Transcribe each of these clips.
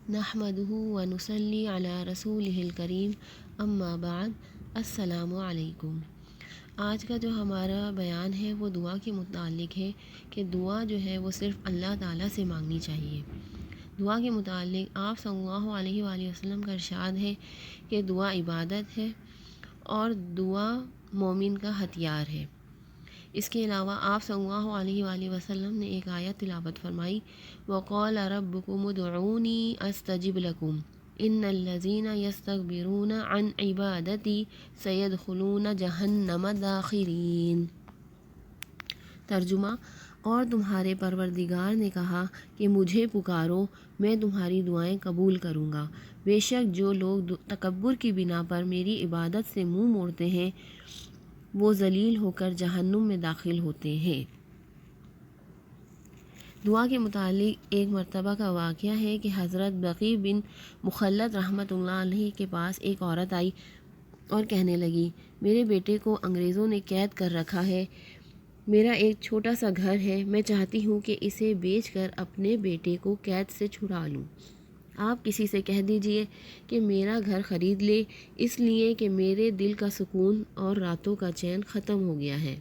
نحمدہ و نصلی علی رسولہ الکریم اما بعد السلام علیکم۔ آج کا جو ہمارا بیان ہے وہ دعا کے متعلق ہے کہ دعا جو ہے وہ صرف اللہ تعالیٰ سے مانگنی چاہیے۔ دعا کے متعلق آپ صلی اللہ علیہ وآلہ وسلم کا ارشاد ہے کہ دعا عبادت ہے اور دعا مومن کا ہتھیار ہے۔ اس کے علاوہ آپ صلی اللہ علیہ وآلہ وسلم نے ایک آیت تلاوت فرمائی، وَقَالَ رَبُّكُمُ ادْعُونِي أَسْتَجِبْ لَكُمْ إِنَّ الَّذِينَ يَسْتَكْبِرُونَ عَنْ عِبَادَتِي سَيَدْخُلُونَ جَهَنَّمَ دَاخِرِينَ۔ ترجمہ: اور تمہارے پروردگار نے کہا کہ مجھے پکارو، میں تمہاری دعائیں قبول کروں گا۔ بے شک جو لوگ تکبر کی بنا پر میری عبادت سے منہ موڑتے ہیں وہ ذلیل ہو کر جہنم میں داخل ہوتے ہیں۔ دعا کے متعلق ایک مرتبہ کا واقعہ ہے کہ حضرت بقی بن مخلد رحمۃ اللہ علیہ کے پاس ایک عورت آئی اور کہنے لگی، میرے بیٹے کو انگریزوں نے قید کر رکھا ہے، میرا ایک چھوٹا سا گھر ہے، میں چاہتی ہوں کہ اسے بیچ کر اپنے بیٹے کو قید سے چھڑا لوں۔ آپ کسی سے کہہ دیجئے کہ میرا گھر خرید لے، اس لیے کہ میرے دل کا سکون اور راتوں کا چین ختم ہو گیا ہے۔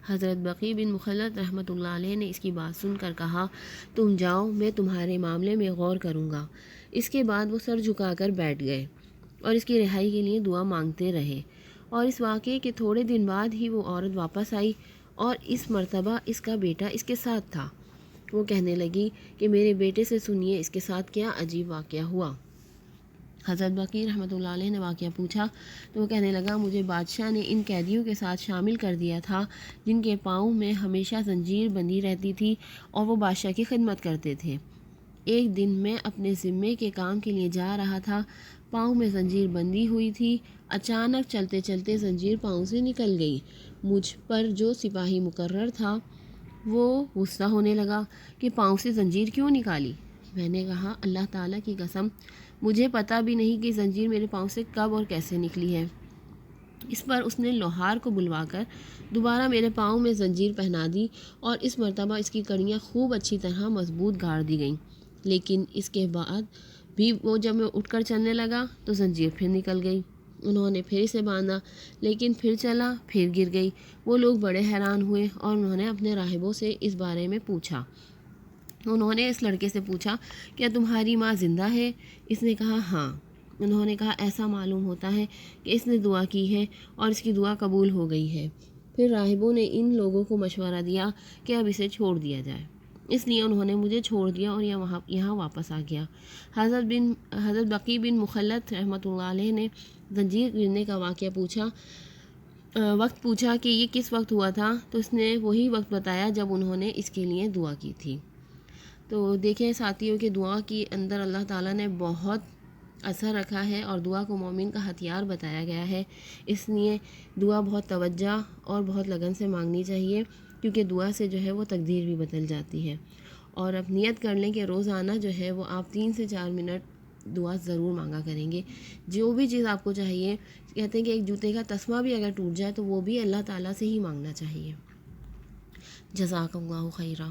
حضرت بقی بن مخلد رحمۃ اللہ علیہ نے اس کی بات سن کر کہا، تم جاؤ، میں تمہارے معاملے میں غور کروں گا۔ اس کے بعد وہ سر جھکا کر بیٹھ گئے اور اس کی رہائی کے لیے دعا مانگتے رہے، اور اس واقعے کے تھوڑے دن بعد ہی وہ عورت واپس آئی اور اس مرتبہ اس کا بیٹا اس کے ساتھ تھا۔ وہ کہنے لگی کہ میرے بیٹے سے سنیے اس کے ساتھ کیا عجیب واقعہ ہوا۔ حضرت بقی رحمۃ اللہ علیہ نے واقعہ پوچھا تو وہ کہنے لگا، مجھے بادشاہ نے ان قیدیوں کے ساتھ شامل کر دیا تھا جن کے پاؤں میں ہمیشہ زنجیر بندھی رہتی تھی اور وہ بادشاہ کی خدمت کرتے تھے۔ ایک دن میں اپنے ذمے کے کام کے لیے جا رہا تھا، پاؤں میں زنجیر بندھی ہوئی تھی، اچانک چلتے چلتے زنجیر پاؤں سے نکل گئی۔ مجھ پر جو سپاہی مقرر تھا وہ غصہ ہونے لگا کہ پاؤں سے زنجیر کیوں نکالی؟ میں نے کہا، اللہ تعالیٰ کی قسم، مجھے پتہ بھی نہیں کہ زنجیر میرے پاؤں سے کب اور کیسے نکلی ہے۔ اس پر اس نے لوہار کو بلوا کر دوبارہ میرے پاؤں میں زنجیر پہنا دی اور اس مرتبہ اس کی کڑیاں خوب اچھی طرح مضبوط گاڑ دی گئیں، لیکن اس کے بعد بھی وہ جب میں اٹھ کر چلنے لگا تو زنجیر پھر نکل گئی۔ انہوں نے پھر اسے باندھا، لیکن پھر چلا، پھر گر گئی۔ وہ لوگ بڑے حیران ہوئے اور انہوں نے اپنے راہبوں سے اس بارے میں پوچھا۔ انہوں نے اس لڑکے سے پوچھا، کیا تمہاری ماں زندہ ہے؟ اس نے کہا، ہاں۔ انہوں نے کہا، ایسا معلوم ہوتا ہے کہ اس نے دعا کی ہے اور اس کی دعا قبول ہو گئی ہے۔ پھر راہبوں نے ان لوگوں کو مشورہ دیا کہ اب اسے چھوڑ دیا جائے، اس لیے انہوں نے مجھے چھوڑ دیا اور یہاں واپس آ گیا۔ حضرت بقی بن مخلد رحمۃ اللہ علیہ نے زنجیر گرنے کا واقعہ پوچھا کہ یہ کس وقت ہوا تھا، تو اس نے وہی وقت بتایا جب انہوں نے اس کے لیے دعا کی تھی۔ تو دیکھیں ساتھیوں کہ دعا کے اندر اللہ تعالیٰ نے بہت اثر رکھا ہے اور دعا کو مومن کا ہتھیار بتایا گیا ہے، اس لیے دعا بہت توجہ اور بہت لگن سے مانگنی چاہیے، کیونکہ دعا سے جو ہے وہ تقدیر بھی بدل جاتی ہے۔ اور اب نیت کر لیں کہ روزانہ جو ہے وہ آپ 3 سے 4 منٹ دعا ضرور مانگا کریں گے۔ جو بھی چیز آپ کو چاہیے، کہتے ہیں کہ ایک جوتے کا تسمہ بھی اگر ٹوٹ جائے تو وہ بھی اللہ تعالیٰ سے ہی مانگنا چاہیے۔ جزاک اللہ خیرہ۔